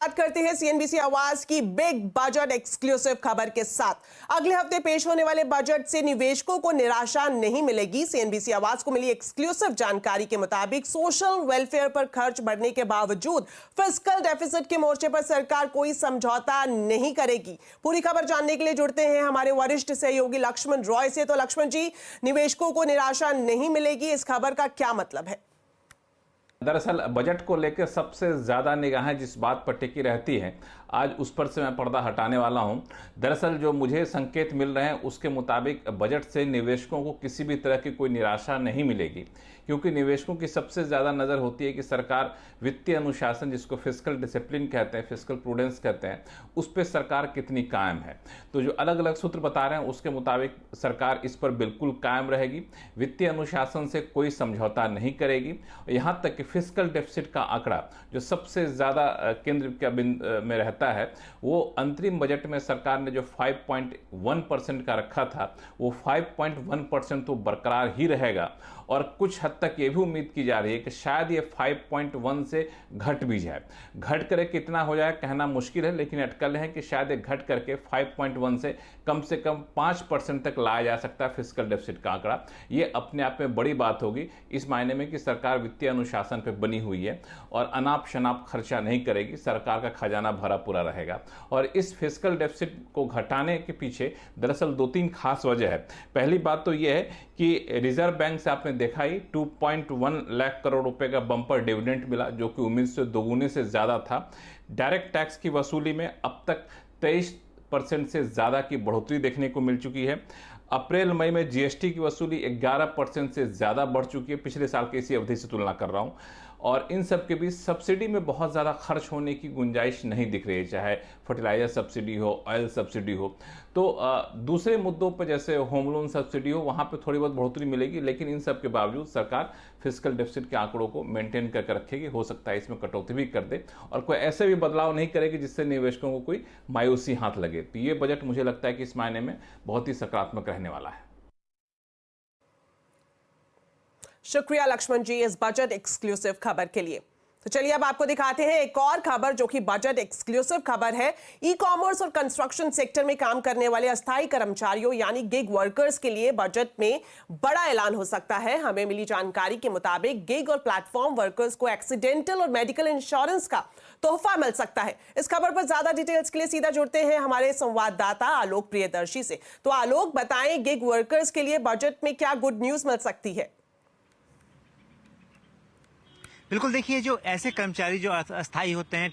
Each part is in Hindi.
बात करते हैं सीएनबीसी आवाज की बिग बजट एक्सक्लूसिव खबर के साथ। अगले हफ्ते पेश होने वाले बजट से निवेशकों को निराशा नहीं मिलेगी। सीएनबीसी आवाज को मिली एक्सक्लूसिव जानकारी के मुताबिक सोशल वेलफेयर पर खर्च बढ़ने के बावजूद फिस्कल डेफिसिट के मोर्चे पर सरकार कोई समझौता नहीं करेगी। पूरी खबर जानने के लिए जुड़ते हैं हमारे वरिष्ठ सहयोगी लक्ष्मण रॉय से। तो लक्ष्मण जी, निवेशकों को निराशा नहीं मिलेगी, इस खबर का क्या मतलब है? दरअसल बजट को लेकर सबसे ज़्यादा निगाहें जिस बात पर टिकी रहती हैं, आज उस पर से मैं पर्दा हटाने वाला हूं। दरअसल जो मुझे संकेत मिल रहे हैं उसके मुताबिक बजट से निवेशकों को किसी भी तरह की कोई निराशा नहीं मिलेगी, क्योंकि निवेशकों की सबसे ज़्यादा नज़र होती है कि सरकार वित्तीय अनुशासन, जिसको फिस्कल डिसिप्लिन कहते हैं, फिस्कल प्रूडेंस कहते हैं, उस पर सरकार कितनी कायम है। तो जो अलग अलग सूत्र बता रहे हैं उसके मुताबिक सरकार इस पर बिल्कुल कायम रहेगी, वित्तीय अनुशासन से कोई समझौता नहीं करेगी। यहाँ तक कि फिस्कल डेफिसिट का आंकड़ा जो सबसे ज़्यादा केंद्र में रहता है, वो अंतरिम बजट में सरकार ने जो 5.1% का रखा था, वो 5.1% तो बरकरार ही रहेगा। और कुछ हद तक ये भी उम्मीद की जा रही है कि शायद ये 5.1 से घट भी जाए। घट करे कितना हो जाए कहना मुश्किल है, लेकिन अटकल है कि शायद ये घट करके 5.1 से कम 5% तक लाया जा सकता है फिस्कल डेफिसिट का आंकड़ा। ये अपने आप में बड़ी बात होगी, इस मायने में कि सरकार वित्तीय अनुशासन पर बनी हुई है और अनाप शनाप खर्चा नहीं करेगी, सरकार का खजाना भरा पूरा रहेगा। और इस फिस्कल डेफिसिट को घटाने के पीछे दरअसल 2-3 खास वजह है। पहली बात तो यह है कि रिजर्व बैंक से आपने देखा ही 2.1 लाख करोड़ रुपए का बम्पर डिविडेंड मिला, जो कि उम्मीद से दोगुने से ज्यादा था। डायरेक्ट टैक्स की वसूली में अब तक 23% से ज्यादा की बढ़ोतरी देखने को मिल चुकी है। अप्रैल मई में जीएसटी की वसूली 11% से ज्यादा बढ़ चुकी है, पिछले साल की इसी अवधि से तुलना कर रहा हूं। और इन सब के बीच सब्सिडी में बहुत ज़्यादा खर्च होने की गुंजाइश नहीं दिख रही है, चाहे फर्टिलाइजर सब्सिडी हो, ऑयल सब्सिडी हो। तो दूसरे मुद्दों पर जैसे होम लोन सब्सिडी हो, वहाँ पे थोड़ी बहुत बढ़ोतरी मिलेगी, लेकिन इन सब के बावजूद सरकार फिस्कल डेफिसिट के आंकड़ों को मेंटेन करके रखेगी। हो सकता है इसमें कटौती भी कर दे और कोई ऐसे भी बदलाव नहीं करेगी जिससे निवेशकों को कोई मायूसी हाथ लगे। तो ये बजट मुझे लगता है कि इस मायने में बहुत ही सकारात्मक रहने वाला है। शुक्रिया लक्ष्मण जी इस बजट एक्सक्लूसिव खबर के लिए। तो चलिए अब आपको दिखाते हैं एक और खबर जो कि बजट एक्सक्लूसिव खबर है। ई कॉमर्स और कंस्ट्रक्शन सेक्टर में काम करने वाले अस्थायी कर्मचारियों यानी गिग वर्कर्स के लिए बजट में बड़ा ऐलान हो सकता है। हमें मिली जानकारी के मुताबिक गिग और प्लेटफॉर्म वर्कर्स को एक्सीडेंटल और मेडिकल इंश्योरेंस का तोहफा मिल सकता है। इस खबर पर ज्यादा डिटेल्स के लिए सीधा जुड़ते हैं हमारे संवाददाता आलोक प्रियदर्शी से। तो आलोक, बताएं गिग वर्कर्स के लिए बजट में क्या गुड न्यूज मिल सकती है? बिल्कुल, देखिए, जो ऐसे कर्मचारी जो अस्थायी होते हैं,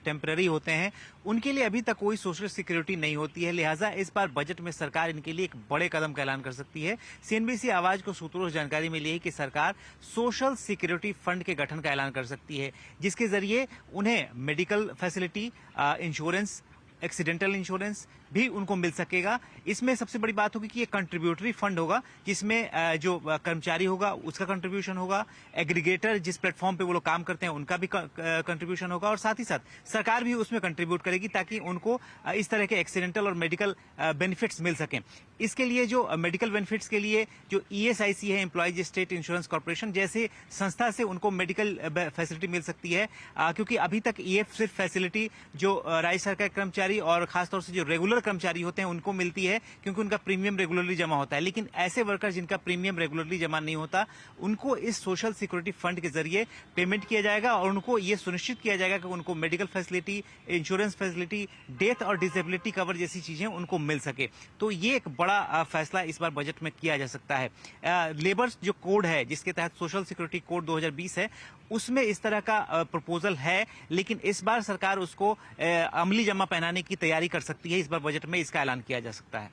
टेम्पररी होते हैं, उनके लिए अभी तक कोई सोशल सिक्योरिटी नहीं होती है। लिहाजा इस बार बजट में सरकार इनके लिए एक बड़े कदम का ऐलान कर सकती है। सीएनबीसी आवाज को सूत्रों से जानकारी मिली है कि सरकार सोशल सिक्योरिटी फंड के गठन का ऐलान कर सकती है, जिसके जरिए उन्हें medical facility, insurance, accidental insurance भी उनको मिल सकेगा। इसमें सबसे बड़ी बात होगी कि ये कंट्रीब्यूटरी फंड होगा, जिसमें जो कर्मचारी होगा उसका कंट्रीब्यूशन होगा, एग्रीगेटर जिस प्लेटफॉर्म पे वो लोग काम करते हैं उनका भी कंट्रीब्यूशन होगा, और साथ ही साथ सरकार भी उसमें कंट्रीब्यूट करेगी ताकि उनको इस तरह के एक्सीडेंटल और मेडिकल बेनिफिट्स मिल सकें। इसके लिए जो मेडिकल बेनिफिट्स के लिए जो ईएसआईसी है, एम्प्लॉयज स्टेट इंश्योरेंस कॉर्पोरेशन जैसे संस्था से उनको मेडिकल फैसिलिटी मिल सकती है, क्योंकि अभी तक ये सिर्फ फैसिलिटी जो राज्य सरकार के कर्मचारी और खासतौर से जो रेगुलर कर्मचारी होते हैं उनको मिलती है, क्योंकि उनका प्रीमियम रेगुलरली जमा होता है। लेकिन ऐसे वर्कर जिनका प्रीमियम रेगुलरली जमा नहीं होता, उनको इस सोशल सिक्योरिटी फंड के जरिए पेमेंट किया जाएगा और उनको ये सुनिश्चित किया जाएगा कि उनको medical facility, insurance facility, death और डिसेबिलिटी कवर जैसी चीजें उनको मिल सके। तो ये एक बड़ा फैसला इस बार बजट में किया जा सकता है। लेबर जो कोड है, जिसके तहत सोशल सिक्योरिटी कोड 2020 है, उसमें इस तरह का प्रपोजल है, लेकिन इस बार सरकार उसको अमली जमा पहनाने की तैयारी कर सकती है। इस बार बजट में इसका ऐलान किया जा सकता है।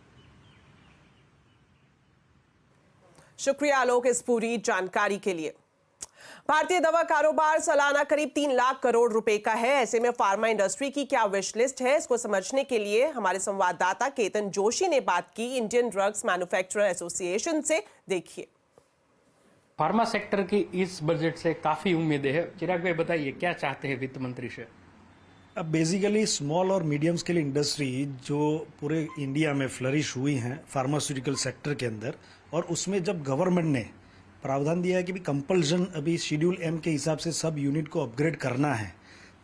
शुक्रिया आलोक इस पूरी जानकारी के लिए। भारतीय दवा कारोबार सालाना करीब 3 लाख करोड़ रुपए का है। ऐसे में फार्मा इंडस्ट्री की क्या विश लिस्ट है, इसको समझने के लिए हमारे संवाददाता केतन जोशी ने बात की इंडियन ड्रग्स मैन्युफैक्चरर एसोसिएशन से। देखिए, फार्मा सेक्टर की इस बजट से काफी उम्मीदें हैं। चिराग भाई, बताइए क्या चाहते हैं वित्त मंत्री से? अब बेसिकली स्मॉल और मीडियम स्केल इंडस्ट्री जो पूरे इंडिया में फ्लरिश हुई हैं फार्मास्यूटिकल सेक्टर के अंदर, और उसमें जब गवर्नमेंट ने प्रावधान दिया है कि भी कंपल्सन अभी शेड्यूल एम के हिसाब से सब यूनिट को अपग्रेड करना है,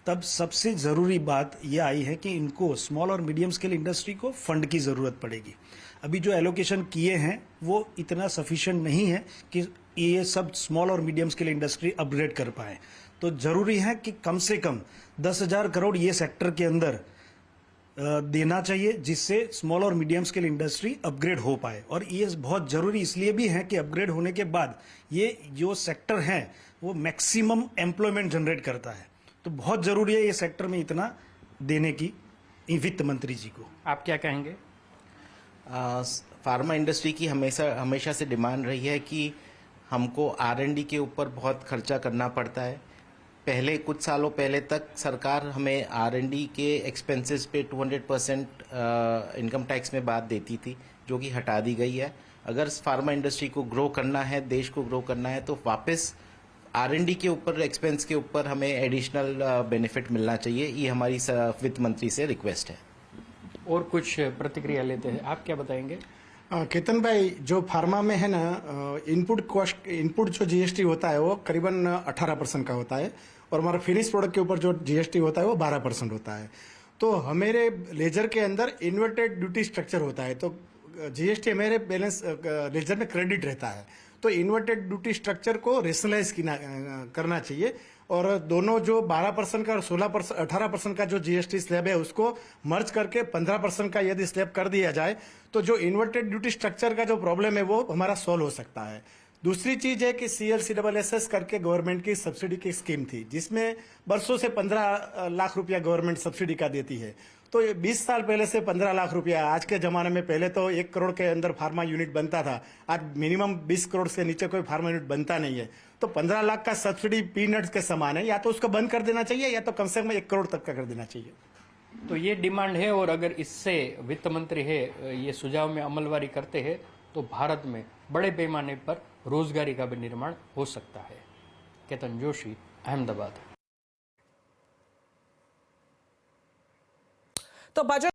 तब सबसे ज़रूरी बात ये आई है कि इनको स्मॉल और मीडियम स्केल इंडस्ट्री को फंड की ज़रूरत पड़ेगी। अभी जो एलोकेशन किए हैं वो इतना सफिशिएंट नहीं है कि ये सब स्मॉल और मीडियम स्केल इंडस्ट्री अपग्रेड कर पाए। तो ज़रूरी है कि कम से कम 10,000 करोड़ ये सेक्टर के अंदर देना चाहिए, जिससे स्मॉल और मीडियम स्केल इंडस्ट्री अपग्रेड हो पाए। और ये बहुत ज़रूरी इसलिए भी है कि अपग्रेड होने के बाद ये जो सेक्टर है वो मैक्सिमम एम्प्लॉयमेंट जनरेट करता है। तो बहुत ज़रूरी है ये सेक्टर में इतना देने की वित्त मंत्री जी को। आप क्या कहेंगे? फार्मा इंडस्ट्री की हमेशा से डिमांड रही है कि हमको R&D के ऊपर बहुत खर्चा करना पड़ता है। पहले कुछ सालों पहले तक सरकार हमें R&D के एक्सपेंसेस पे 200% इनकम टैक्स में बात देती थी, जो कि हटा दी गई है। अगर फार्मा इंडस्ट्री को ग्रो करना है, देश को ग्रो करना है, तो वापस R&D के ऊपर एक्सपेंस के ऊपर हमें एडिशनल बेनिफिट मिलना चाहिए। ये हमारी वित्त मंत्री से रिक्वेस्ट है। और कुछ प्रतिक्रिया लेते हैं, आप क्या बताएंगे? केतन भाई, जो फार्मा में है ना, इनपुट जो जीएसटी होता है वो करीबन 18% का होता है, और हमारा फिनिश प्रोडक्ट के ऊपर जो जीएसटी होता है वो 12% होता है। तो हमारे लेजर के अंदर इन्वर्टेड ड्यूटी स्ट्रक्चर होता है, तो जीएसटी हमारे बैलेंस लेजर में क्रेडिट रहता है। तो इन्वर्टेड ड्यूटी स्ट्रक्चर को रेशनलाइज करना चाहिए, और दोनों जो 12% का और 18% का जो जीएसटी स्लैब है उसको मर्ज करके 15% का यदि स्लैब कर दिया जाए तो जो इन्वर्टेड ड्यूटी स्ट्रक्चर का जो प्रॉब्लम है वो हमारा सॉल्व हो सकता है। दूसरी चीज है कि CLCSS करके गवर्नमेंट की सब्सिडी की स्कीम थी, जिसमें बरसों से 15 लाख रुपया गवर्नमेंट सब्सिडी का देती है। तो ये 20 साल पहले से 15 लाख रुपया, आज के जमाने में पहले तो 1 करोड़ के अंदर फार्मा यूनिट बनता था, आज मिनिमम 20 करोड़ से नीचे कोई फार्मा यूनिट बनता नहीं है। तो 15 लाख का सब्सिडी पीनट्स के समान है, या तो उसको बंद कर देना चाहिए या तो कम से कम 1 करोड़ तक का कर देना चाहिए। तो ये डिमांड है, और अगर इससे वित्त मंत्री है ये सुझाव में अमलवारी करते हैं तो भारत में बड़े पैमाने पर रोजगारी का भी निर्माण हो सकता है। केतन जोशी, अहमदाबाद। तो बजट